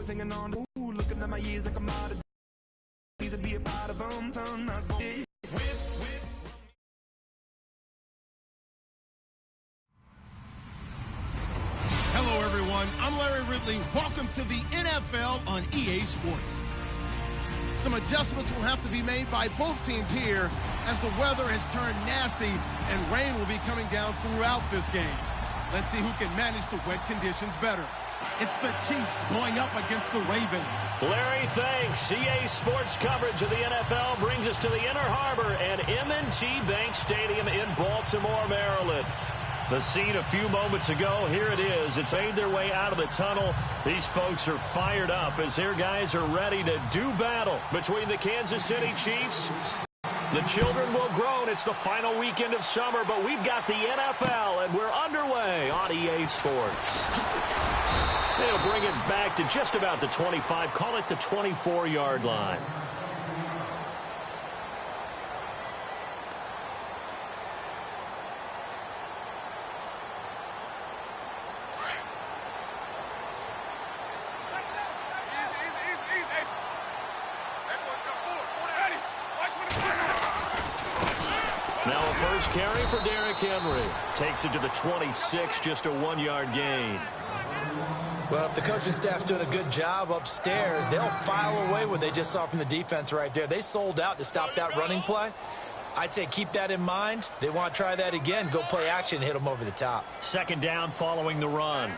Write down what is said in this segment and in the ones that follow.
singing on the looking at my years like I'm out of these be a part of them. Hello, everyone. I'm Larry Ridley. Welcome to the NFL on EA Sports. Some adjustments will have to be made by both teams here as the weather has turned nasty and rain will be coming down throughout this game. Let's see who can manage the wet conditions better. It's the Chiefs going up against the Ravens. Larry, thanks. EA Sports coverage of the NFL brings us to the Inner Harbor and M&T Bank Stadium in Baltimore, Maryland. The scene a few moments ago, here it is. It's made their way out of the tunnel. These folks are fired up as their guys are ready to do battle between the Kansas City Chiefs. The children will groan. It's the final weekend of summer, but we've got the NFL, and we're underway on EA Sports. They'll bring it back to just about the 25, call it the 24-yard line. Now a first carry for Derrick Henry. Takes it to the 26, just a 1-yard gain. Well, if the coaching staff's doing a good job upstairs, they'll file away what they just saw from the defense right there. They sold out to stop that running play. I'd say keep that in mind. They want to try that again. Go play action and hit them over the top. Second down following the run.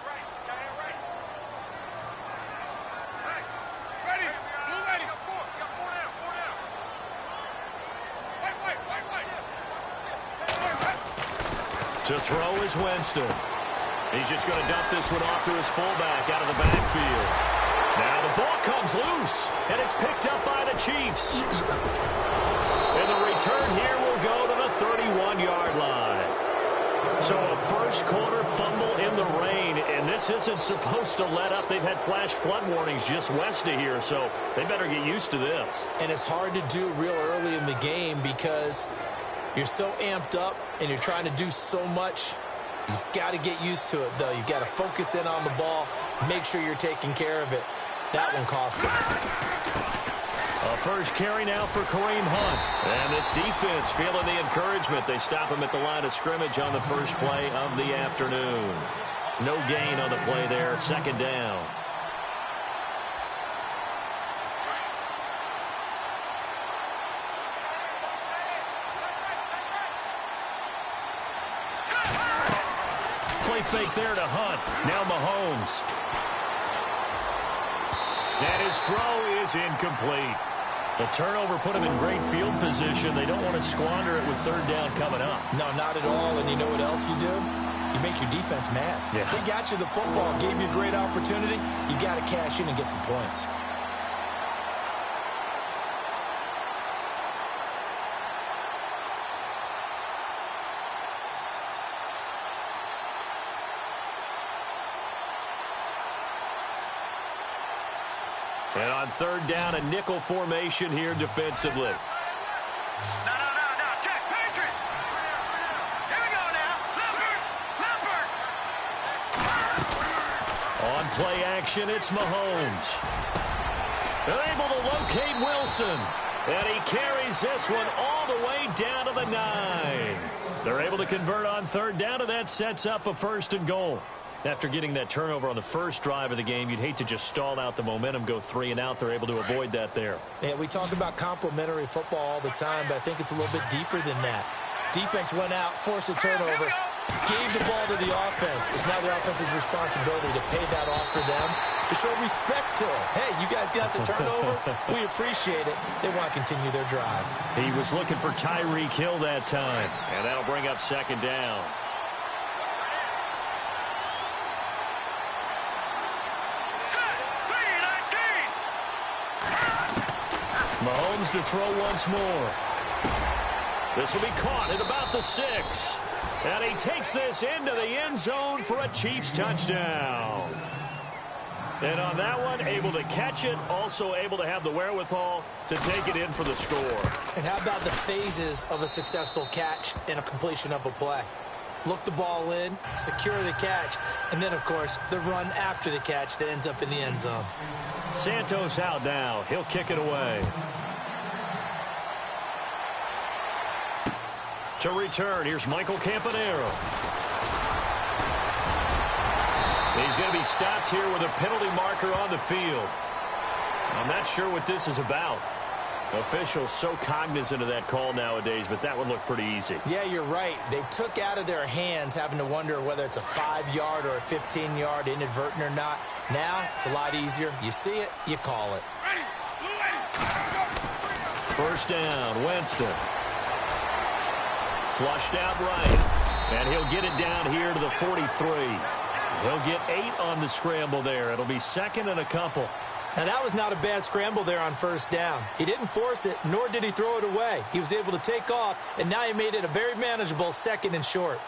To throw is Winston. He's just going to dump this one off to his fullback out of the backfield. Now the ball comes loose, and it's picked up by the Chiefs. And the return here will go to the 31-yard line. So a first-quarter fumble in the rain, and this isn't supposed to let up. They've had flash flood warnings just west of here, so they better get used to this. And it's hard to do real early in the game because you're so amped up and you're trying to do so much. You've got to get used to it, though. You've got to focus in on the ball, make sure you're taking care of it. That one cost him. A first carry now for Kareem Hunt. And this defense feeling the encouragement. They stop him at the line of scrimmage on the first play of the afternoon. No gain on the play there, second down. Play fake there to Hunt. Now Mahomes. And his throw is incomplete. The turnover put him in great field position. They don't want to squander it with third down coming up. No, not at all. And you know what else you do? You make your defense mad. Yeah. They got you the football, gave you a great opportunity. You got to cash in and get some points. And on third down, a nickel formation here defensively. No, check, Patriot. Here we go now. Leopard. On play action, it's Mahomes. They're able to locate Wilson. And he carries this one all the way down to the 9. They're able to convert on third down, and that sets up a first and goal. After getting that turnover on the first drive of the game, you'd hate to just stall out the momentum, go 3 and out. They're able to avoid that there. Yeah, we talk about complementary football all the time, but I think it's a little bit deeper than that. Defense went out, forced a turnover, gave the ball to the offense. It's now the offense's responsibility to pay that off for them, to show respect to them. Hey, you guys got the turnover. We appreciate it. They want to continue their drive. He was looking for Tyreek Hill that time, and that'll bring up second down. Mahomes to throw once more. This will be caught at about the 6. And he takes this into the end zone for a Chiefs touchdown. And on that one, able to catch it, also able to have the wherewithal to take it in for the score. And how about the phases of a successful catch and a completion of a play? look the ball in, secure the catch, and then, of course, the run after the catch that ends up in the end zone. Santos out now. He'll kick it away. To return, here's Michael Campanero. He's going to be stopped here with a penalty marker on the field. I'm not sure what this is about. Officials so cognizant of that call nowadays, but that one looked pretty easy. Yeah, you're right. They took out of their hands having to wonder whether it's a 5-yard or a 15-yard inadvertent or not. Now, it's a lot easier. You see it, you call it. First down, Winston. Flushed out right, and he'll get it down here to the 43. He'll get 8 on the scramble there. It'll be second and a couple. Now, that was not a bad scramble there on first down. He didn't force it, nor did he throw it away. He was able to take off, and now he made it a very manageable second and short.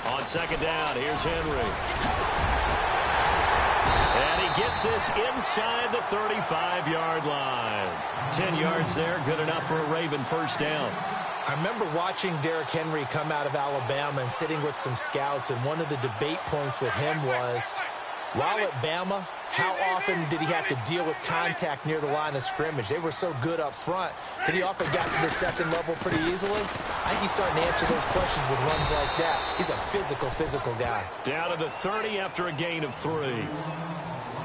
On second down, here's Henry. And he gets this inside the 35-yard line. 10 yards there, good enough for a Raven first down. I remember watching Derrick Henry come out of Alabama and sitting with some scouts, and one of the debate points with him was, while at Bama, how often did he have to deal with contact near the line of scrimmage? They were so good up front that he often got to the second level pretty easily. I think he's starting to answer those questions with runs like that. He's a physical guy. Down to the 30 after a gain of 3.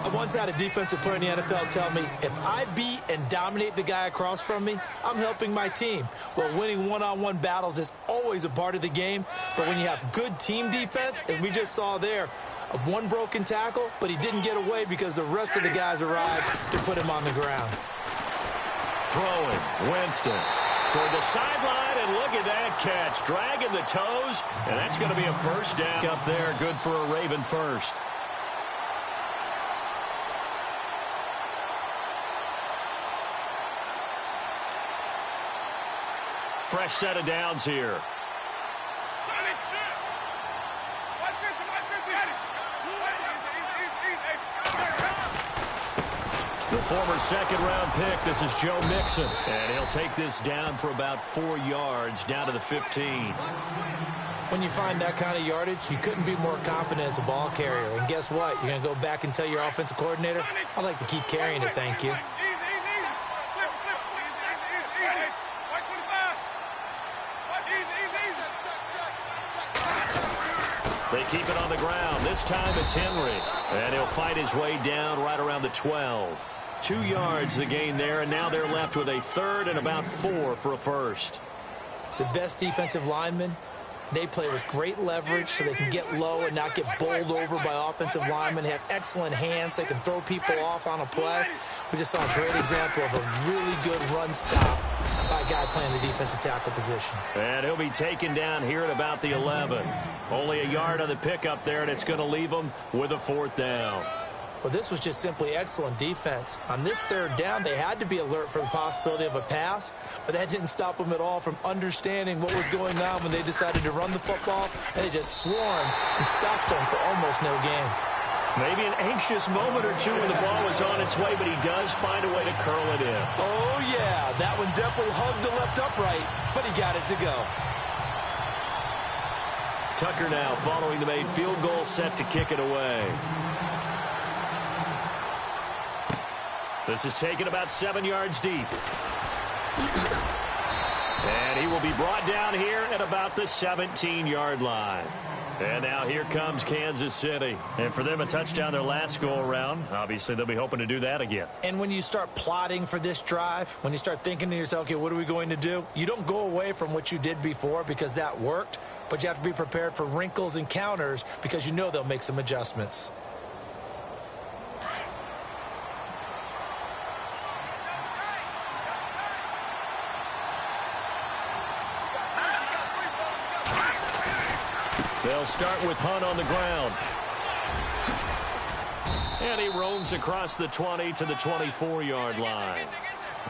I once had a defensive player in the NFL tell me, if I beat and dominate the guy across from me, I'm helping my team. Well, winning one-on-one battles is always a part of the game, but when you have good team defense, as we just saw there, one broken tackle, but he didn't get away because the rest of the guys arrived to put him on the ground. Throwing, Winston toward the sideline, and look at that catch, dragging the toes, and that's going to be a first down up there, good for a Raven first. Fresh set of downs here. The former second-round pick, this is Joe Mixon. And he'll take this down for about 4 yards, down to the 15. When you find that kind of yardage, you couldn't be more confident as a ball carrier. And guess what? You're going to go back and tell your offensive coordinator, I'd like to keep carrying it, thank you. They keep it on the ground. This time it's Henry. And he'll fight his way down right around the 12. 2 yards the gain there, and now they're left with a third and about 4 for a first. The best defensive linemen, they play with great leverage so they can get low and not get bowled over by offensive linemen. They have excellent hands. They can throw people off on a play. We just saw a great example of a really good run stop by a guy playing the defensive tackle position. And he'll be taken down here at about the 11. Only a yard on the pickup there, and it's going to leave him with a 4th down. Well, this was just simply excellent defense. On this 3rd down, they had to be alert for the possibility of a pass, but that didn't stop them at all from understanding what was going on when they decided to run the football, and they just swarmed and stopped them for almost no gain. Maybe an anxious moment or two when the ball was on its way, but he does find a way to curl it in. Oh, yeah, that one definitely hugged the left upright, but he got it to go. Tucker now following the made field goal, set to kick it away. This is taken about 7 yards deep. And he will be brought down here at about the 17-yard line. And now here comes Kansas City. And for them, a touchdown their last go-around. Obviously, they'll be hoping to do that again. And when you start plotting for this drive, when you start thinking to yourself, okay, what are we going to do? You don't go away from what you did before because that worked, but you have to be prepared for wrinkles and counters because you know they'll make some adjustments. They'll start with Hunt on the ground. And he roams across the 20 to the 24-yard line.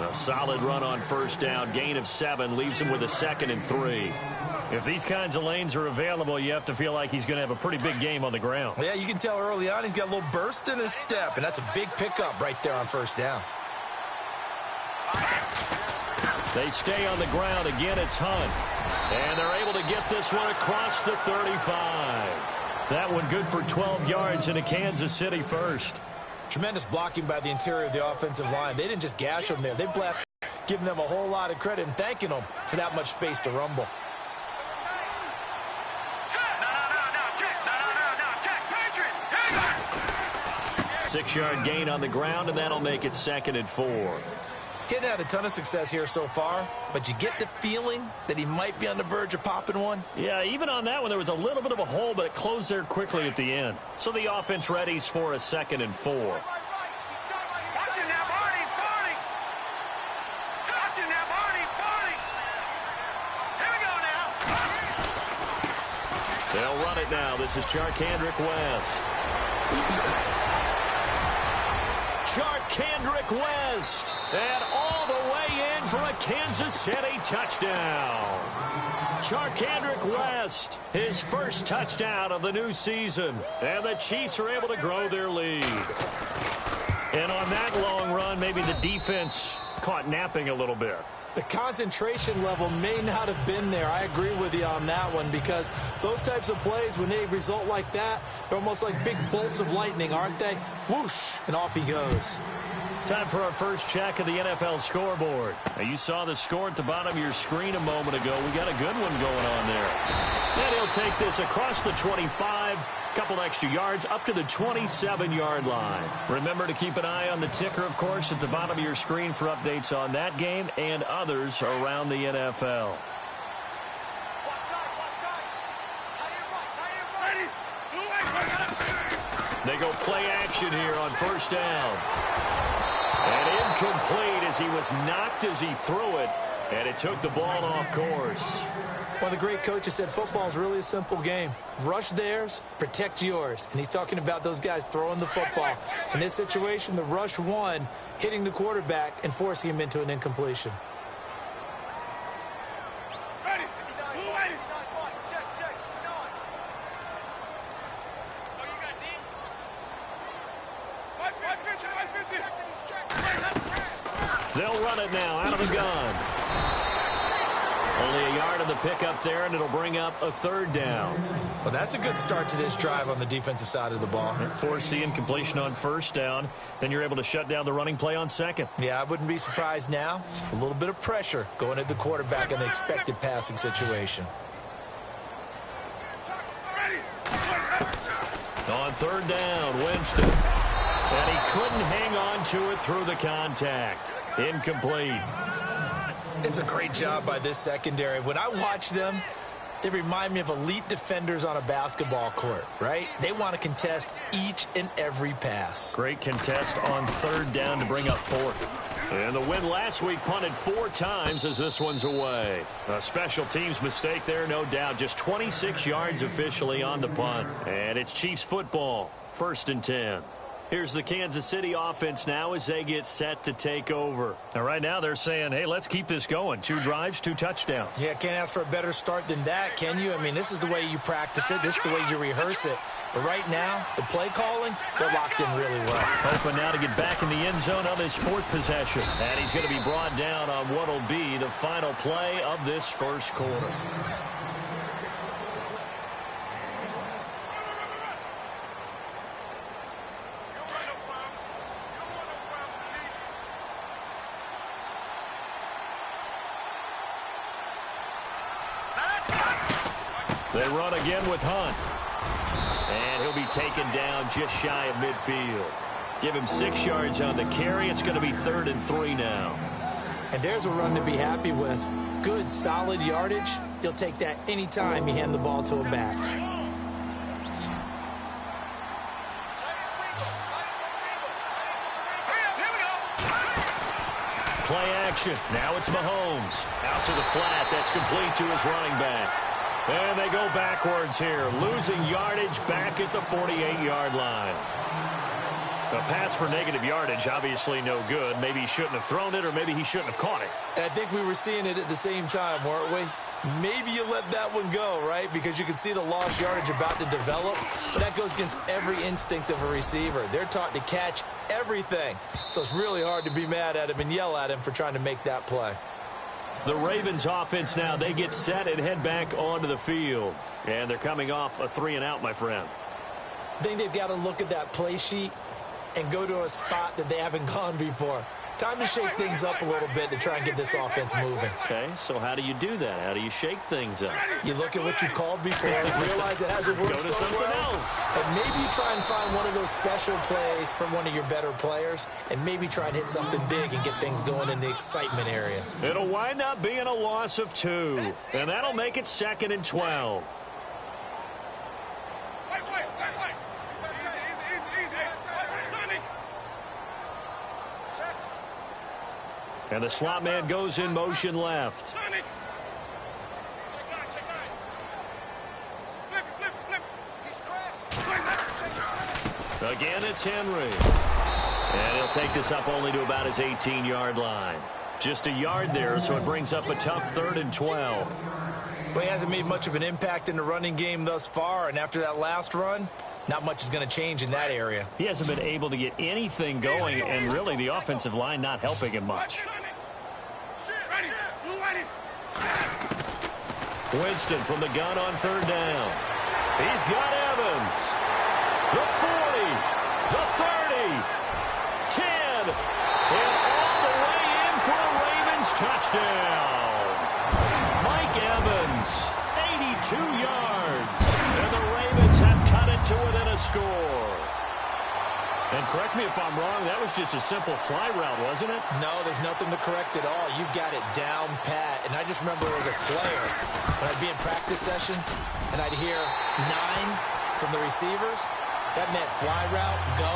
A solid run on first down. Gain of 7 leaves him with a 2nd and 3. If these kinds of lanes are available, you have to feel like he's going to have a pretty big game on the ground. Yeah, you can tell early on he's got a little burst in his step, and that's a big pickup right there on first down. They stay on the ground. Again, it's Hunt. And they're able to get this one across the 35. That one good for 12 yards into Kansas City first. Tremendous blocking by the interior of the offensive line. They didn't just gash them there. They blacked, giving them a whole lot of credit and thanking them for that much space to rumble. 6-yard gain on the ground, and that'll make it 2nd and 4. Getting had a ton of success here so far, but you get the feeling that he might be on the verge of popping one. Yeah, even on that one, there was a little bit of a hole, but it closed there quickly at the end. So the offense readies for a 2nd and 4. Watch it now, Barney. Watch it now, Barney. Here we go now. They'll run it now. This is Charkandrick West. Charkandrick West, and all the way in for a Kansas City touchdown. Charkandrick West, his first touchdown of the new season, and the Chiefs are able to grow their lead. And on that long run, maybe the defense caught napping a little bit. The concentration level may not have been there. I agree with you on that one, because those types of plays, when they result like that, they're almost like big bolts of lightning, aren't they? Whoosh, and off he goes. Time for our first check of the NFL scoreboard. Now, you saw the score at the bottom of your screen a moment ago. We got a good one going on there. And he'll take this across the 25, couple extra yards up to the 27-yard line. Remember to keep an eye on the ticker, of course, at the bottom of your screen for updates on that game and others around the NFL. They go play action here on first down. And incomplete as he was knocked as he threw it, and it took the ball off course. One of the great coaches said football is really a simple game. Rush theirs, protect yours. And he's talking about those guys throwing the football. In this situation, the rush won, hitting the quarterback and forcing him into an incompletion. They'll run it now out of the gun. Only a yard on the pickup there, and it'll bring up a 3rd down. Well, that's a good start to this drive on the defensive side of the ball. Force the incompletion on first down. Then you're able to shut down the running play on 2nd. Yeah, I wouldn't be surprised now. A little bit of pressure going at the quarterback in the expected passing situation. On 3rd down, Winston. And he couldn't hang on to it through the contact. Incomplete. It's a great job by this secondary. When I watch them, they remind me of elite defenders on a basketball court, right? They want to contest each and every pass. Great contest on 3rd down to bring up 4th. And the win last week punted 4 times as this one's away. A special teams mistake there, no doubt. Just 26 yards officially on the punt. And it's Chiefs football, 1st and 10. Here's the Kansas City offense now as they get set to take over. Now, right now they're saying, hey, let's keep this going. 2 drives, 2 touchdowns. Yeah, can't ask for a better start than that, can you? I mean, this is the way you practice it. This is the way you rehearse it. But right now, the play calling, they're locked in really well. Hoping now to get back in the end zone on his 4th possession. And he's going to be brought down on what will be the final play of this first quarter. They run again with Hunt. And he'll be taken down just shy of midfield. Give him 6 yards on the carry. It's going to be 3rd and 3 now. And there's a run to be happy with. Good, solid yardage. You'll take that anytime you hand the ball to a back. Play action. Now it's Mahomes. Out to the flat. That's complete to his running back. And they go backwards here, losing yardage back at the 48-yard line. A pass for negative yardage, obviously no good. Maybe he shouldn't have thrown it, or maybe he shouldn't have caught it. I think we were seeing it at the same time, weren't we? Maybe you let that one go, right? Because you can see the lost yardage about to develop. But that goes against every instinct of a receiver. They're taught to catch everything. So it's really hard to be mad at him and yell at him for trying to make that play. The Ravens offense now, they get set and head back onto the field. And they're coming off a 3-and-out, my friend. I think they've got to look at that play sheet and go to a spot that they haven't gone before. Time to shake things up a little bit to try and get this offense moving. Okay, so how do you do that? How do you shake things up? You look at what you've called before, realize it hasn't worked Go to something else. And maybe you try and find one of those special plays from one of your better players, and maybe try and hit something big and get things going in the excitement area. It'll wind up being a loss of 2, and that'll make it 2nd and 12. And the slot man goes in motion left. Again, it's Henry. And he'll take this up only to about his 18-yard line. Just a yard there, so it brings up a tough 3rd and 12. Well, he hasn't made much of an impact in the running game thus far, and after that last run, not much is going to change in that area. He hasn't been able to get anything going, and really the offensive line not helping him much. Winston from the gun on 3rd down. He's got Evans. The 40, the 30, 10, and all the way in for a Ravens touchdown. Mike Evans, 82 yards, and the Ravens have cut it to within a score. And correct me if I'm wrong, that was just a simple fly route, wasn't it? No, there's nothing to correct at all. You've got it down pat. And I just remember as a player, when I'd be in practice sessions, and I'd hear 9 from the receivers, that meant fly route, go,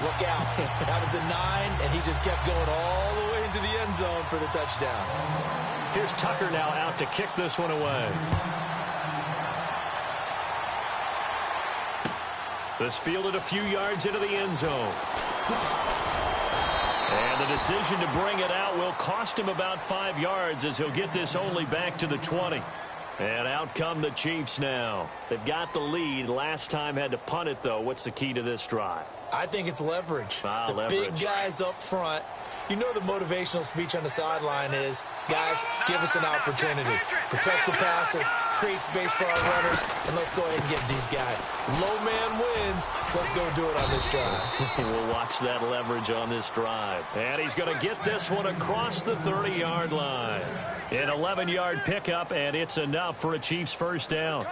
look out. That was the 9, and he just kept going all the way into the end zone for the touchdown. Here's Tucker now out to kick this one away. This fielded a few yards into the end zone. And the decision to bring it out will cost him about 5 yards as he'll get this only back to the 20. And out come the Chiefs now. They've got the lead. Last time had to punt it, though. What's the key to this drive? I think it's leverage. The leverage. Big guys up front. You know the motivational speech on the sideline is, guys, give us an opportunity. Protect the passer, create space for our runners, and let's go ahead and get these guys. Low man wins. Let's go do it on this drive. We'll watch that leverage on this drive. And he's going to get this one across the 30-yard line. An 11-yard pickup, and it's enough for a Chiefs first down.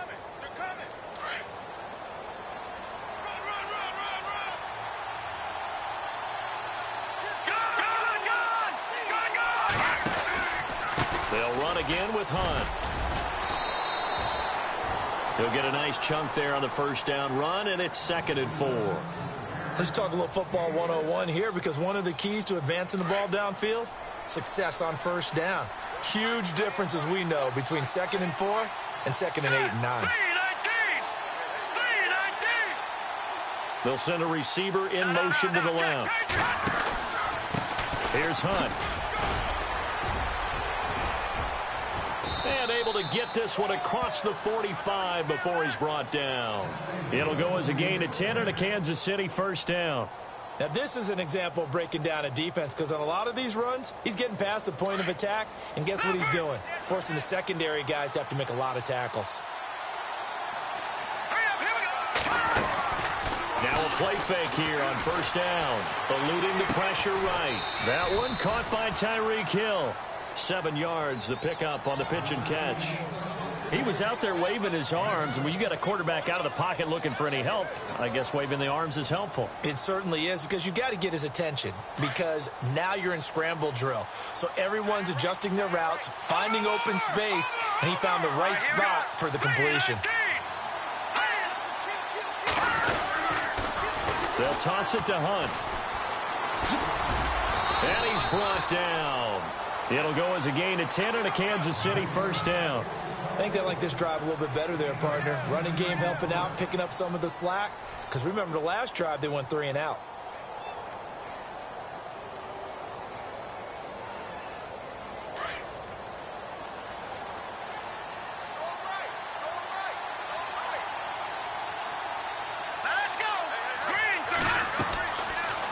They'll run again with Hunt. He'll get a nice chunk there on the first down run, and it's 2nd and 4. Let's talk a little football 101 here, because one of the keys to advancing the ball downfield, success on first down. Huge difference, as we know, between 2nd and 4 and 2nd and 8 and 9. They'll send a receiver in motion to the left. Here's Hunt. And able to get this one across the 45 before he's brought down. It'll go as a gain of 10 and a Kansas City first down. Now, this is an example of breaking down a defense, because on a lot of these runs, he's getting past the point of attack, and guess what he's doing? Forcing the secondary guys to have to make a lot of tackles. Now a play fake here on first down. Eluding the pressure right. That one caught by Tyreek Hill. 7 yards, the pickup on the pitch and catch. He was out there waving his arms, and when you got a quarterback out of the pocket looking for any help, I guess waving the arms is helpful. It certainly is, because you got to get his attention, because now you're in scramble drill. So everyone's adjusting their routes, finding open space, and he found the right spot for the completion. They'll toss it to Hunt. And he's brought down. It'll go as a gain of 10 and a Kansas City first down. I think they like this drive a little bit better there, partner. Running game helping out, picking up some of the slack. Because remember, the last drive, they went 3 and out.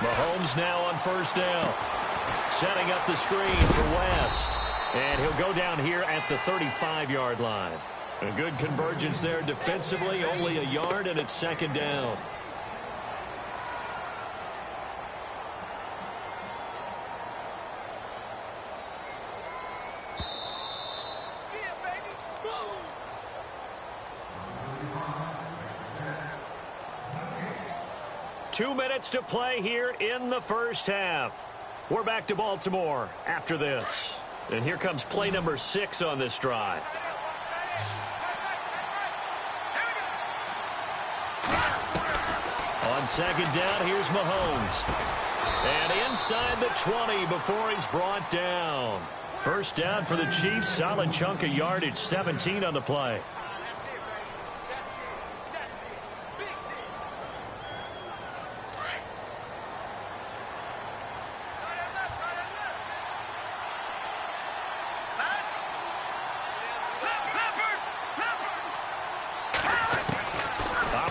Mahomes now on first down. Setting up the screen for West. And he'll go down here at the 35-yard line. A good convergence there defensively, only a yard, and it's second down. Two minutes to play here in the first half. We're back to Baltimore after this. And here comes play number 6 on this drive. On second down, here's Mahomes. And inside the 20 before he's brought down. First down for the Chiefs. Solid chunk of yardage, 17 on the play.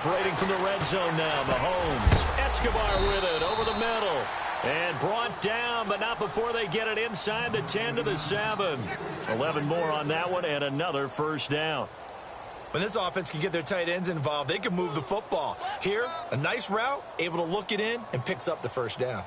Operating from the red zone now, Mahomes. Escobar with it over the middle. And brought down, but not before they get it inside the 10 to the 7. 11 more on that one, and another first down. When this offense can get their tight ends involved, they can move the football. Here, a nice route, able to look it in, and picks up the first down.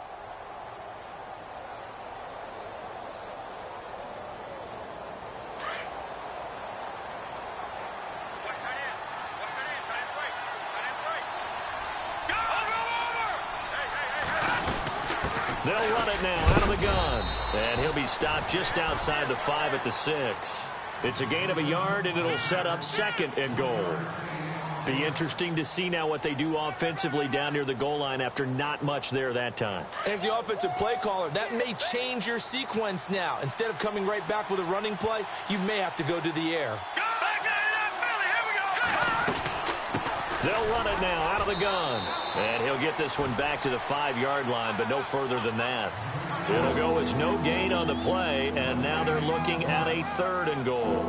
They'll run it now out of the gun. And he'll be stopped just outside the 5 at the 6. It's a gain of a yard, and it'll set up second and goal. Be interesting to see now what they do offensively down near the goal line after not much there that time. As the offensive play caller, that may change your sequence now. Instead of coming right back with a running play, you may have to go to the air. They'll run it now out of the gun. And he'll get this one back to the 5-yard line, but no further than that. It'll go as no gain on the play, and now they're looking at a 3rd and goal.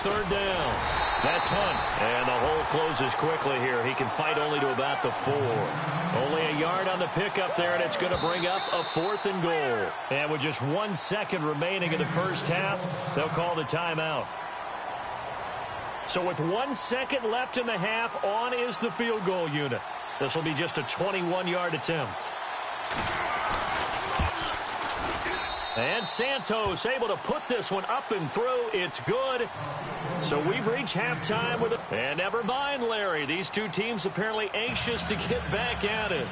Third down. That's Hunt. And the hole closes quickly here. He can fight only to about the 4. Only a yard on the pickup there, and it's going to bring up a 4th and goal. And with just 1 second remaining in the first half, they'll call the timeout. So with 1 second left in the half, on is the field goal unit. This will be just a 21-yard attempt. And Santos able to put this one up and through. It's good. So we've reached halftime with it. And never mind, Larry. These two teams apparently anxious to get back at it.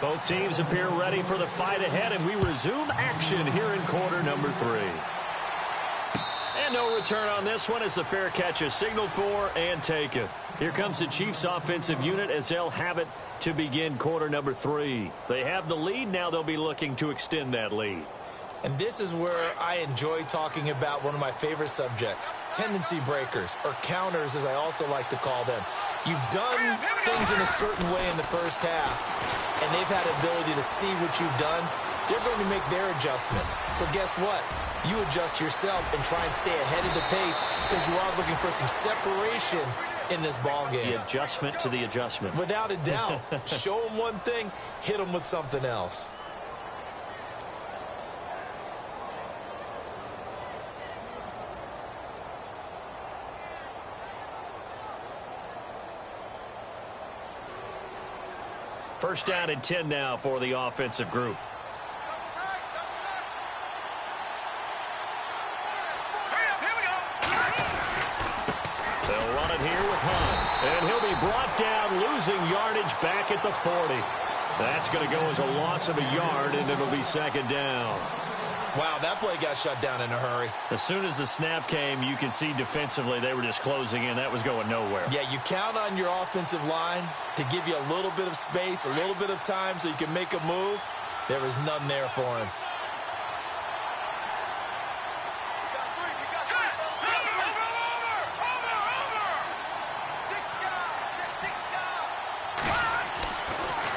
Both teams appear ready for the fight ahead, and we resume action here in quarter number 3. And no return on this one as the fair catch is signaled for and taken. Here comes the Chiefs offensive unit as they'll have it to begin quarter number 3. They have the lead. Now they'll be looking to extend that lead. And this is where I enjoy talking about one of my favorite subjects, tendency breakers, or counters as I also like to call them. You've done things in a certain way in the first half, and they've had the ability to see what you've done. They're going to make their adjustments. So guess what? You adjust yourself and try and stay ahead of the pace because you are looking for some separation in this ball game. The adjustment to the adjustment. Without a doubt. Show them one thing, hit them with something else. First down and 10 now for the offensive group. They'll run it here with Hunt. And he'll be brought down, losing yardage back at the 40. That's going to go as a loss of a yard, and it'll be second down. Wow, that play got shut down in a hurry. As soon as the snap came, you can see defensively they were just closing in. That was going nowhere. Yeah, you count on your offensive line to give you a little bit of space, a little bit of time so you can make a move. There was none there for him.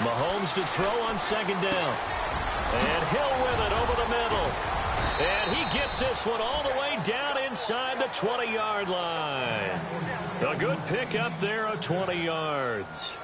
Mahomes to throw on second down. And Hill with it over the middle. And he gets this one all the way down inside the 20-yard line. A good pick up there of 20 yards.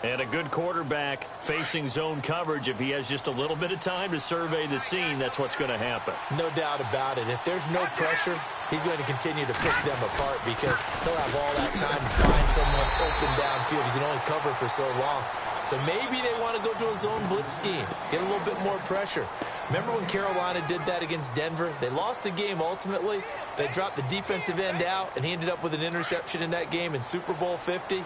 And a good quarterback facing zone coverage. If he has just a little bit of time to survey the scene, that's what's going to happen. No doubt about it. If there's no pressure, he's going to continue to pick them apart because he'll have all that time to find someone open downfield. He can only cover for so long. So maybe they want to go to a zone blitz scheme, get a little bit more pressure. Remember when Carolina did that against Denver? They lost the game ultimately. They dropped the defensive end out, and he ended up with an interception in that game in Super Bowl 50.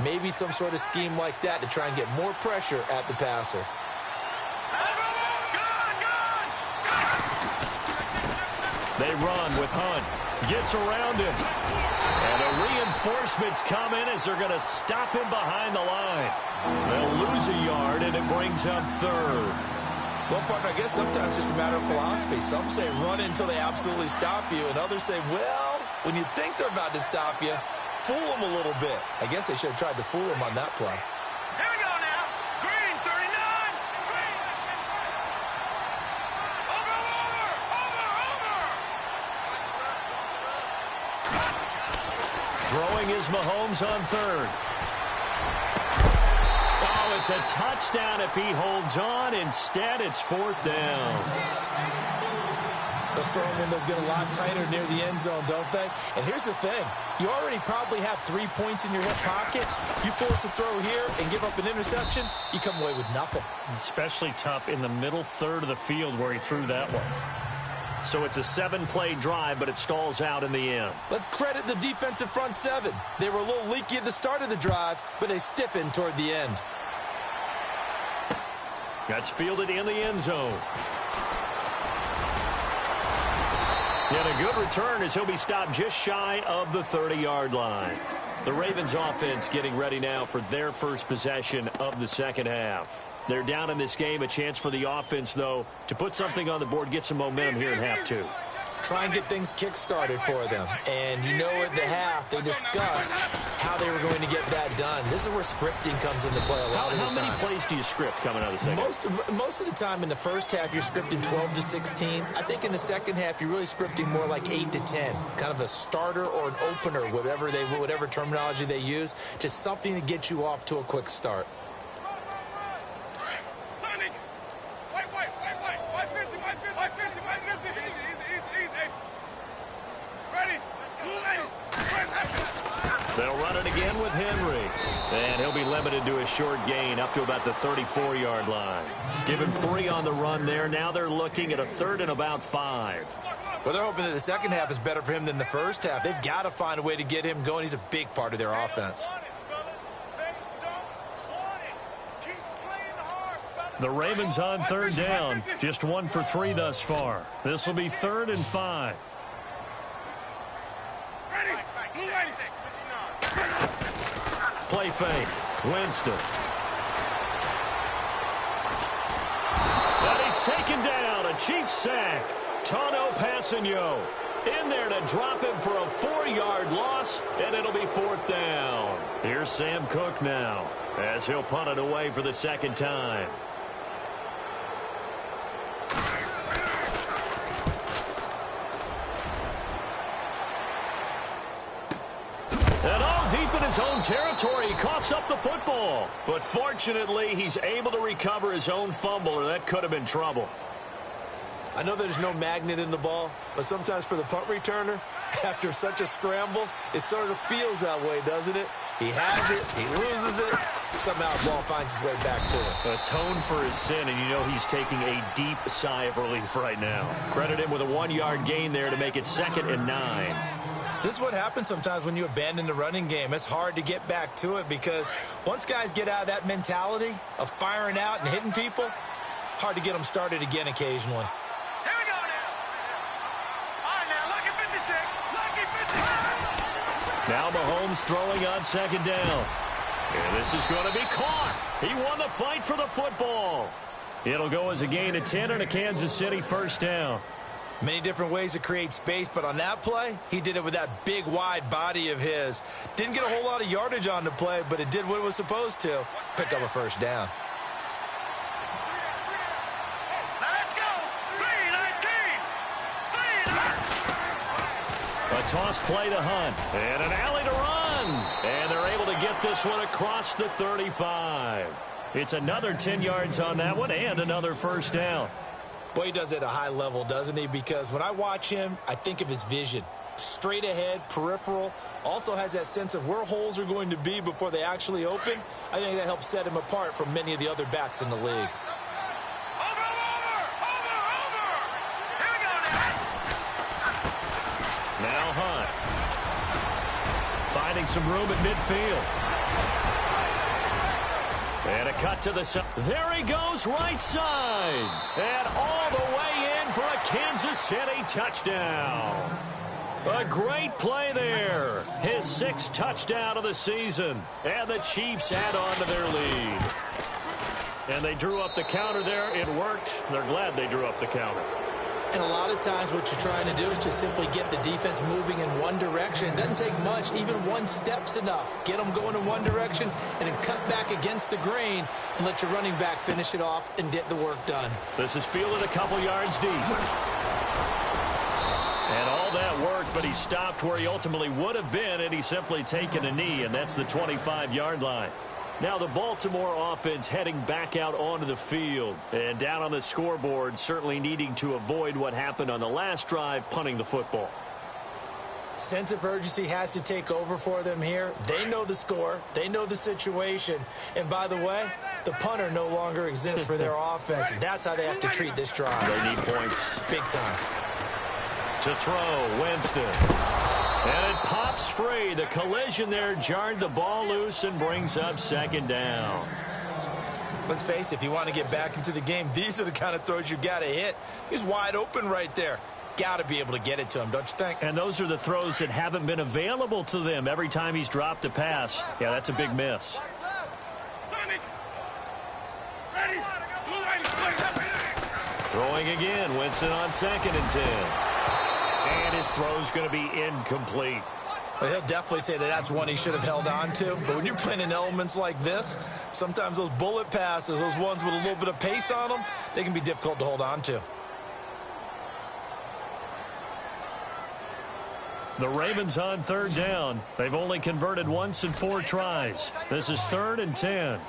Maybe some sort of scheme like that to try and get more pressure at the passer. They run with Hunt. Gets around him. And the reinforcements come in as they're going to stop him behind the line. They'll lose a yard, and it brings up third. Well, partner, I guess sometimes it's just a matter of philosophy. Some say run until they absolutely stop you, and others say, well, when you think they're about to stop you, fool them a little bit. I guess they should have tried to fool him on that play. Here we go now. Green, 39. Green. Over. Throwing is Mahomes on third. Oh, it's a touchdown if he holds on. Instead, it's fourth down. Those throwing windows get a lot tighter near the end zone, don't they? And here's the thing. You already probably have 3 points in your hip pocket. You force a throw here and give up an interception, you come away with nothing. Especially tough in the middle third of the field where he threw that one. So it's a 7-play drive, but it stalls out in the end. Let's credit the defensive front seven. They were a little leaky at the start of the drive, but they stiffened toward the end. That's fielded in the end zone. And a good return as he'll be stopped just shy of the 30-yard line. The Ravens offense getting ready now for their first possession of the second half. They're down in this game. A chance for the offense, though, to put something on the board, get some momentum here in half two. Try and get things kick-started for them. And you know at the half, they discussed how they were going to get that done. This is where scripting comes into play a lot of the time. How many plays do you script coming out of the second half? Most of the time in the first half, you're scripting 12 to 16. I think in the second half, you're really scripting more like 8 to 10. Kind of a starter or an opener, whatever terminology they use. Just something to get you off to a quick start. They'll run it again with Henry. And he'll be limited to a short gain up to about the 34-yard line. Give him 3 on the run there. Now they're looking at a 3rd and about 5. Well, they're hoping that the second half is better for him than the first half. They've got to find a way to get him going. He's a big part of their offense. The Ravens on 3rd down. Just 1 for 3 thus far. This will be 3rd and 5. Play fake. Winston. And he's taken down. A Chiefs sack. Tano Passanio in there to drop him for a 4-yard loss, and it'll be 4th down. Here's Sam Cook now as he'll punt it away for the second time. And all deep in his own territory, he coughs up the football. But fortunately, he's able to recover his own fumble, or that could have been trouble. I know there's no magnet in the ball, but sometimes for the punt returner, after such a scramble, it sort of feels that way, doesn't it? He has it, he loses it, somehow the ball finds its way back to him. Atone for his sin, and you know he's taking a deep sigh of relief right now. Credit him with a 1-yard gain there to make it 2nd and 9. This is what happens sometimes when you abandon the running game. It's hard to get back to it because once guys get out of that mentality of firing out and hitting people, hard to get them started again occasionally. Here we go now. All right, now, lucky 56. Lucky 56. Now Mahomes throwing on 2nd down. And this is going to be caught. He won the fight for the football. It'll go as a gain of 10 and a Kansas City 1st down. Many different ways to create space, but on that play, he did it with that big, wide body of his. Didn't get a whole lot of yardage on the play, but it did what it was supposed to. Pick up a 1st down. A toss play to Hunt. And an alley to run. And they're able to get this one across the 35. It's another 10 yards on that one and another first down. Boy, he does it at a high level, doesn't he? Because when I watch him, I think of his vision. Straight ahead, peripheral. Also has that sense of where holes are going to be before they actually open. I think that helps set him apart from many of the other backs in the league. Now Hunt. Finding some room at midfield. And a cut to the side. There he goes, right side. And all the way in for a Kansas City touchdown. A great play there. His 6th touchdown of the season. And the Chiefs add on to their lead. And they drew up the counter there. It worked. They're glad they drew up the counter. And a lot of times what you're trying to do is just simply get the defense moving in one direction. It doesn't take much. Even one step's enough. Get them going in one direction and then cut back against the grain and let your running back finish it off and get the work done. This is fielded a couple yards deep. And all that worked, but he stopped where he ultimately would have been had he simply taken a knee, and that's the 25-yard line. Now the Baltimore offense heading back out onto the field. And down on the scoreboard, certainly needing to avoid what happened on the last drive, punting the football. Sense of urgency has to take over for them here. They know the score. They know the situation. And by the way, the punter no longer exists for their offense. And that's how they have to treat this drive. They need points. Big time. To throw, Winston. And it pops free. The collision there jarred the ball loose and brings up 2nd down. Let's face it, if you want to get back into the game, these are the kind of throws you got to hit. He's wide open right there. Got to be able to get it to him, don't you think? And those are the throws that haven't been available to them every time he's dropped a pass. Yeah, that's a big miss. Throwing again, Winston on 2nd and 10. And his throw's going to be incomplete. Well, he'll definitely say that that's one he should have held on to. But when you're playing in elements like this, sometimes those bullet passes, those ones with a little bit of pace on them, they can be difficult to hold on to. The Ravens on 3rd down. They've only converted once in 4 tries. This is 3rd and 10.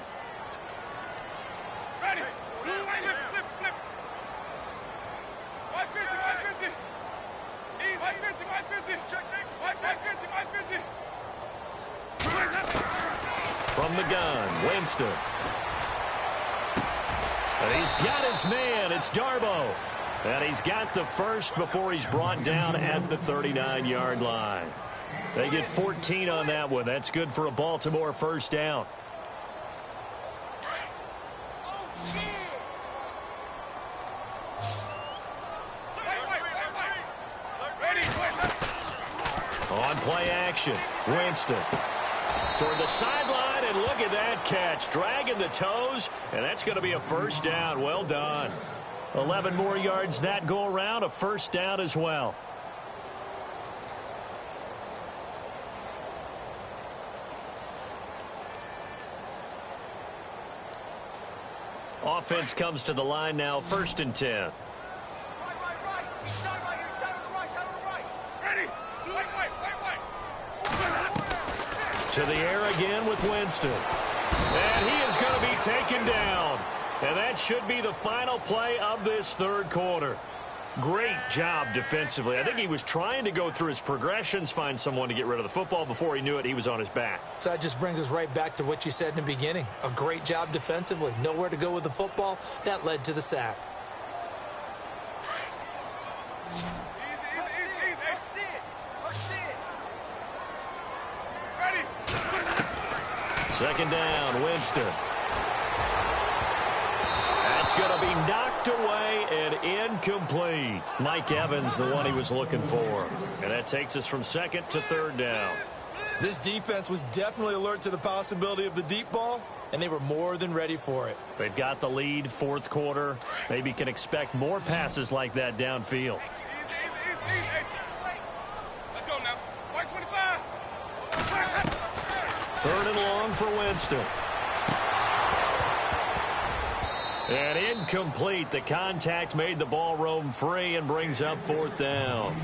From the gun, Winston. And he's got his man. It's Darbo. And he's got the first before he's brought down at the 39-yard line. They get 14 on that one. That's good for a Baltimore first down. On play action, Winston. Toward the sideline, and look at that catch. Dragging the toes, and that's going to be a first down. Well done. 11 more yards that go around, a first down as well. Offense comes to the line now, 1st and 10. To the air again with Winston. And he is going to be taken down. And that should be the final play of this 3rd quarter. Great job defensively. I think he was trying to go through his progressions, find someone to get rid of the football. Before he knew it, he was on his back. So that just brings us right back to what you said in the beginning. A great job defensively. Nowhere to go with the football. That led to the sack. Second down, Winston. That's going to be knocked away and incomplete. Mike Evans, the one he was looking for. And that takes us from 2nd to 3rd down. This defense was definitely alert to the possibility of the deep ball, and they were more than ready for it. They've got the lead, 4th quarter. Maybe can expect more passes like that downfield. Let's go now. 25. 3rd and long for Winston. And incomplete. The contact made the ball roam free and brings up 4th down.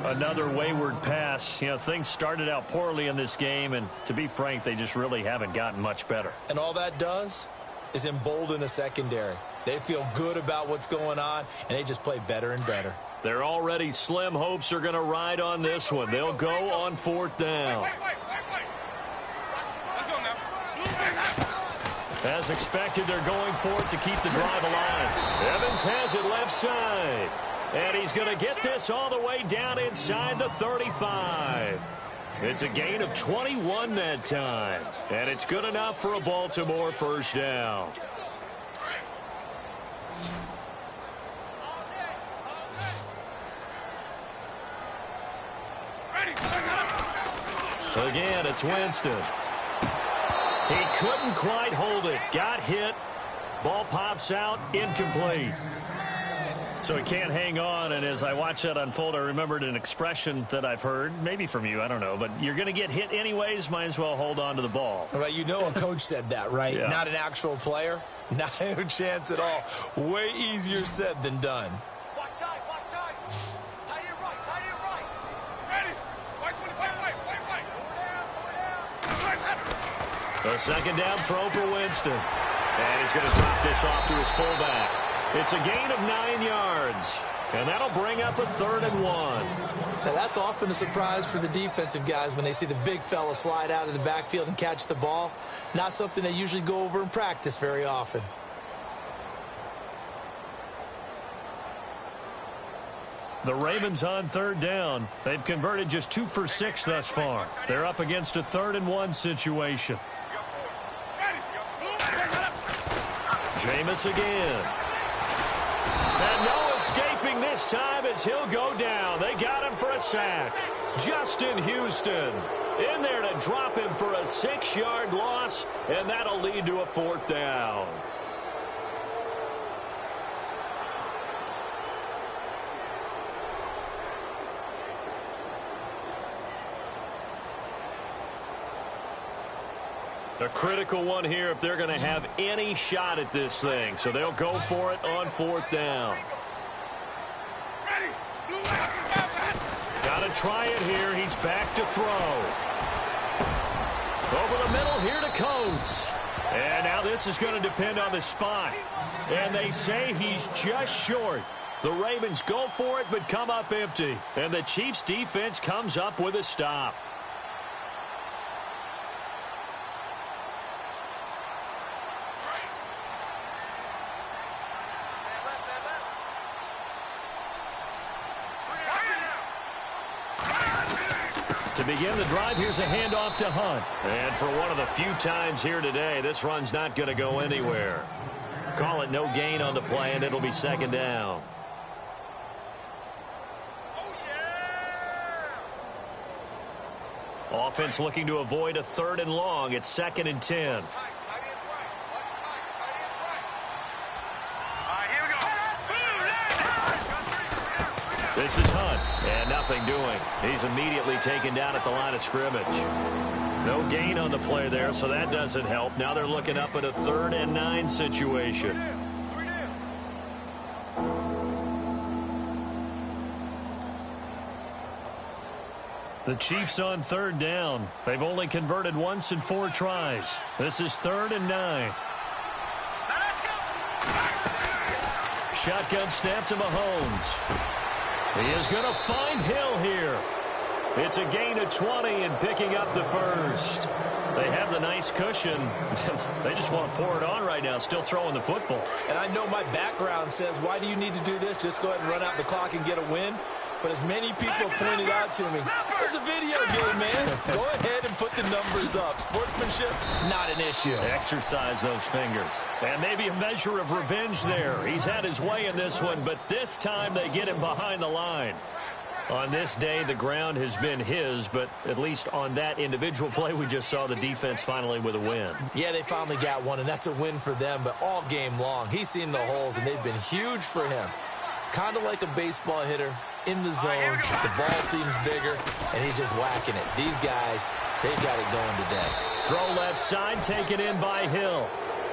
A Another wayward pass. You know, things started out poorly in this game, and to be frank, they just really haven't gotten much better. And all that does is embolden the secondary. They feel good about what's going on, and they just play better and better. They're already slim hopes are going to ride on this one. They'll go on 4th down. As expected, they're going for it to keep the drive alive. Evans has it left side. And he's going to get this all the way down inside the 35. It's a gain of 21 that time. And it's good enough for a Baltimore first down. Again, it's Winston. He couldn't quite hold it. Got hit. Ball pops out. Incomplete. So he can't hang on, and as I watch that unfold, I remembered an expression that I've heard, maybe from you, I don't know, but you're going to get hit anyways, might as well hold on to the ball. Right, you know a coach said that, right? Yeah. Not an actual player. Not a chance at all. Way easier said than done. Watch time, watch time. Tight end right, tight end right. Ready. Right 25, right. The second down throw for Winston. And he's going to drop this off to his fullback. It's a gain of 9 yards. And that'll bring up a 3rd and 1. Now, that's often a surprise for the defensive guys when they see the big fella slide out of the backfield and catch the ball. Not something they usually go over in practice very often. The Ravens on 3rd down. They've converted just 2 for 6 thus far. They're up against a 3rd and 1 situation. Jameis again. And no escaping this time as he'll go down. They got him for a sack. Justin Houston in there to drop him for a 6-yard loss, and that'll lead to a 4th down. A critical one here if they're going to have any shot at this thing. So they'll go for it on 4th down. Got to try it here. He's back to throw. Over the middle here to Coates. And now this is going to depend on the spot. And they say he's just short. The Ravens go for it but come up empty. And the Chiefs defense comes up with a stop. To begin the drive, here's a handoff to Hunt. And for one of the few times here today, this run's not going to go anywhere. Call it no gain on the play, and it'll be 2nd down. Offense looking to avoid a 3rd and long. It's 2nd and 10. This is Hunt, and nothing doing. He's immediately taken down at the line of scrimmage. No gain on the play there, so that doesn't help. Now they're looking up at a 3rd and 9 situation. The Chiefs on 3rd down. They've only converted once in 4 tries. This is 3rd and 9. Shotgun snap to Mahomes. He is going to find Hill here. It's a gain of 20 and picking up the first. They have the nice cushion. They just want to pour it on right now, still throwing the football. And I know my background says, why do you need to do this? Just go ahead and run out the clock and get a win. But as many people pointed out to me, it's a video game, man. Go ahead and put the numbers up. Sportsmanship, not an issue. Exercise those fingers. And maybe a measure of revenge there. He's had his way in this one, but this time they get him behind the line. On this day, the ground has been his, but at least on that individual play, we just saw the defense finally with a win. Yeah, they finally got one, and that's a win for them, but all game long, he's seen the holes, and they've been huge for him. Kind of like a baseball hitter in the zone. The ball seems bigger, and he's just whacking it. These guys, they've got it going today. Throw left side, taken in by Hill.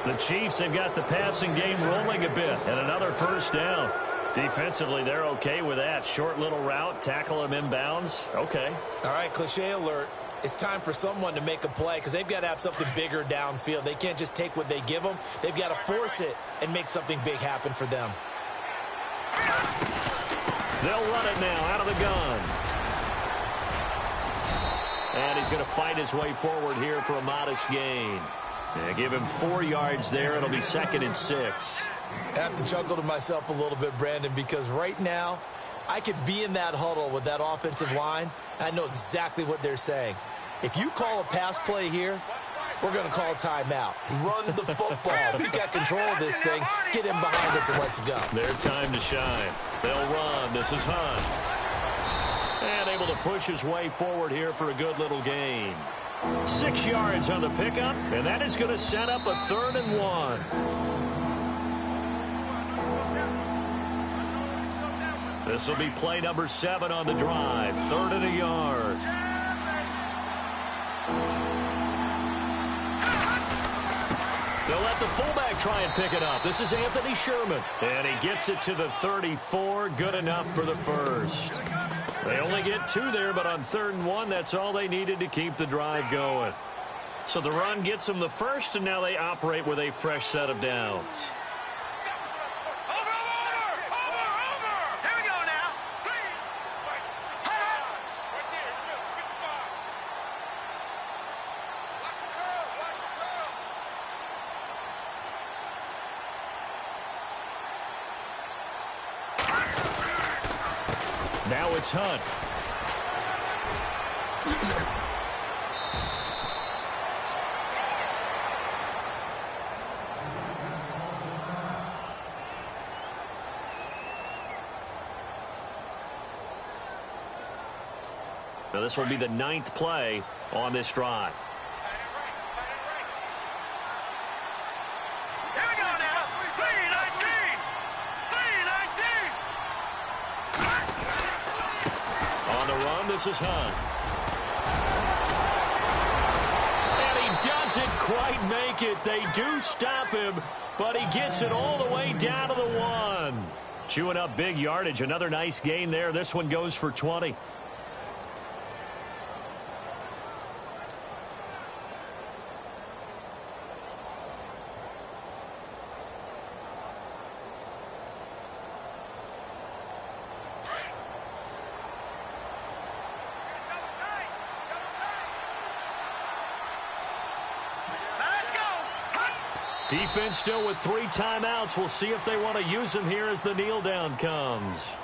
The Chiefs have got the passing game rolling a bit, and another first down. Defensively, they're okay with that. Short little route, tackle him inbounds. Okay. All right, cliche alert. It's time for someone to make a play because they've got to have something bigger downfield. They can't just take what they give them. They've got to force it and make something big happen for them. They'll run it now out of the gun. And he's going to fight his way forward here for a modest gain. And give him 4 yards there. It'll be 2nd and 6. I have to chuckle to myself a little bit, Brandon, because right now I could be in that huddle with that offensive line, and I know exactly what they're saying. If you call a pass play here, we're going to call a timeout. Run the football. We've got control of this thing. Get him behind us and let's go. Their time to shine. They'll run. This is Hunt. And able to push his way forward here for a good little gain. 6 yards on the pickup, and that is going to set up a 3rd and 1. This will be play number 7 on the drive. 3rd and a yard. They'll let the fullback try and pick it up. This is Anthony Sherman. And he gets it to the 34. Good enough for the first. They only get 2 there, but on 3rd and 1, that's all they needed to keep the drive going. So the run gets them the first, and now they operate with a fresh set of downs. Now it's Hunt. Now this will be the 9th play on this drive. This is Hunt. And he doesn't quite make it. They do stop him, but he gets it all the way down to the 1. Chewing up big yardage. Another nice gain there. This one goes for 20. Defense still with 3 timeouts. We'll see if they want to use them here as the kneel down comes.